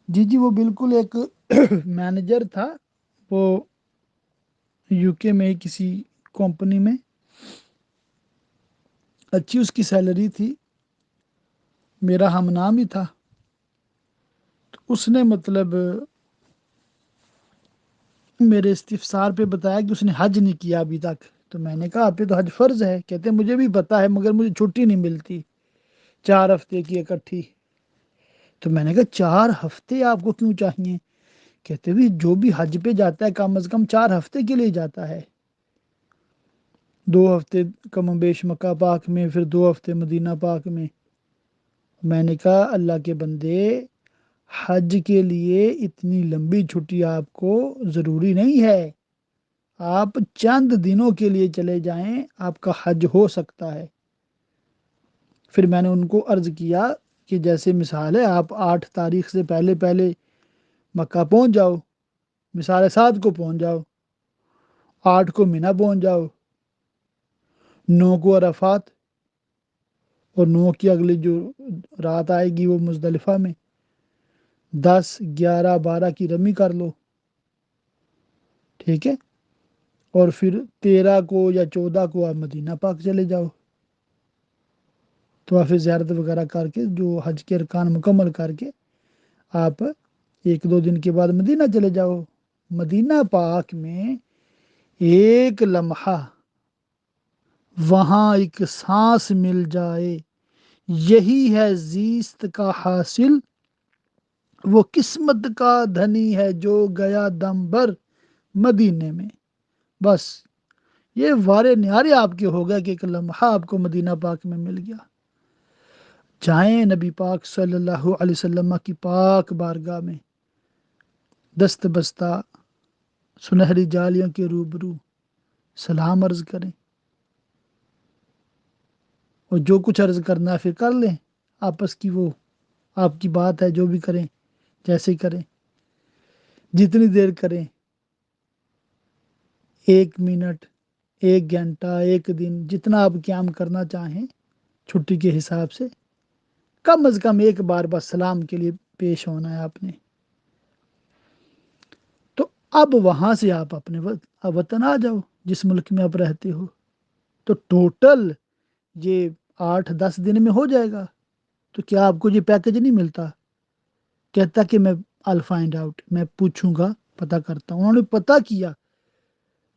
جی جی، وہ بالکل ایک مینیجر تھا، وہ یو کے میں کسی کمپنی میں، اچھی اس کی سیلری تھی، میرا ہم نام ہی تھا. تو اس نے مطلب میرے استفسار پہ بتایا کہ اس نے حج نہیں کیا ابھی تک. تو میں نے کہا آپ پہ تو حج فرض ہے. کہتے مجھے بھی پتا ہے مگر مجھے چھٹی نہیں ملتی 4 ہفتے کی اکٹھی. تو میں نے کہا 4 ہفتے آپ کو کیوں چاہیے؟ کہتے بھی جو بھی حج پہ جاتا ہے کم از کم 4 ہفتے کے لیے جاتا ہے. 2 ہفتے کم و بیش مکہ پاک میں، پھر 2 ہفتے مدینہ پاک میں. میں نے کہا اللہ کے بندے، حج کے لیے اتنی لمبی چھٹی آپ کو ضروری نہیں ہے. آپ چند دنوں کے لیے چلے جائیں، آپ کا حج ہو سکتا ہے. پھر میں نے ان کو عرض کیا کہ جیسے مثال ہے آپ 8 تاریخ سے پہلے پہلے مکہ پہنچ جاؤ، مثال 7 کو پہنچ جاؤ، 8 کو منہ پہنچ جاؤ، 9 کو عرفات، اور 9 کی اگلی جو رات آئے گی وہ مزدلفہ میں. 10 11 12 کی رمی کر لو، ٹھیک ہے. اور پھر 13 کو یا 14 کو آپ مدینہ پاک چلے جاؤ. تو پھر زیارت وغیرہ کر کے جو حج کے ارکان مکمل کر کے آپ 1 2 دن کے بعد مدینہ چلے جاؤ. مدینہ پاک میں ایک لمحہ وہاں ایک سانس مل جائے، یہی ہے زیست کا حاصل. وہ قسمت کا دھنی ہے جو گیا دم بھر مدینے میں. بس یہ وارے نیارے آپ کے ہو گیا کہ ایک لمحہ آپ کو مدینہ پاک میں مل گیا. جائیں نبی پاک صلی اللہ علیہ وسلم کی پاک بارگاہ میں دست بستہ سنہری جالیوں کے روبرو سلام عرض کریں، اور جو کچھ عرض کرنا ہے پھر کر لیں. آپس کی وہ آپ کی بات ہے، جو بھی کریں جیسے کریں، جتنی دیر کریں، 1 منٹ، 1 گھنٹہ، 1 دن، جتنا آپ قیام کرنا چاہیں چھٹی کے حساب سے. کم از کم ایک بار بس سلام کے لیے پیش ہونا ہے آپ نے. تو اب وہاں سے آپ اپنے وطن آ جاؤ جس ملک میں آپ رہتے ہو. تو ٹوٹل یہ 8 10 دن میں ہو جائے گا. تو کیا آپ کو یہ پیکج نہیں ملتا؟ کہتا کہ میں I'll find out، میں پوچھوں گا، پتہ کرتا ہوں. انہوں نے پتہ کیا،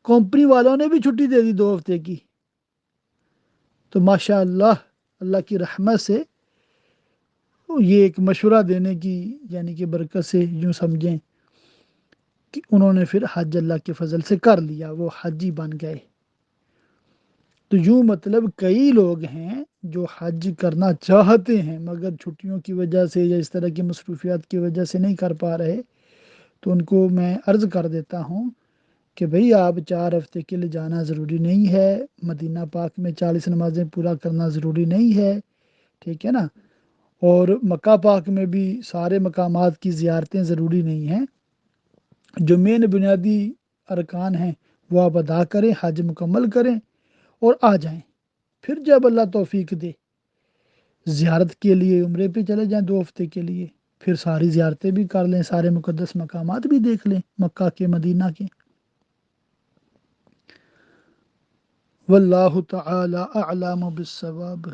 کمپنی والوں نے بھی چھٹی دے دی 2 ہفتے کی. تو ماشاء اللہ، اللہ کی رحمت سے یہ ایک مشورہ دینے کی یعنی کہ برکت سے یوں سمجھیں کہ انہوں نے پھر حج اللہ کے فضل سے کر لیا، وہ حجی بن گئے. تو یوں مطلب کئی لوگ ہیں جو حج کرنا چاہتے ہیں مگر چھٹیوں کی وجہ سے یا اس طرح کی مصروفیات کی وجہ سے نہیں کر پا رہے. تو ان کو میں عرض کر دیتا ہوں کہ بھئی آپ 4 ہفتے کے لیے جانا ضروری نہیں ہے، مدینہ پاک میں 40 نمازیں پورا کرنا ضروری نہیں ہے، ٹھیک ہے نا. اور مکہ پاک میں بھی سارے مقامات کی زیارتیں ضروری نہیں ہیں. جو مین بنیادی ارکان ہیں وہ آپ ادا کریں، حج مکمل کریں اور آ جائیں. پھر جب اللہ توفیق دے زیارت کے لیے عمرے پہ چلے جائیں 2 ہفتے کے لیے، پھر ساری زیارتیں بھی کر لیں، سارے مقدس مقامات بھی دیکھ لیں مکہ کے مدینہ کے. واللہ تعالی اعلم بالصواب.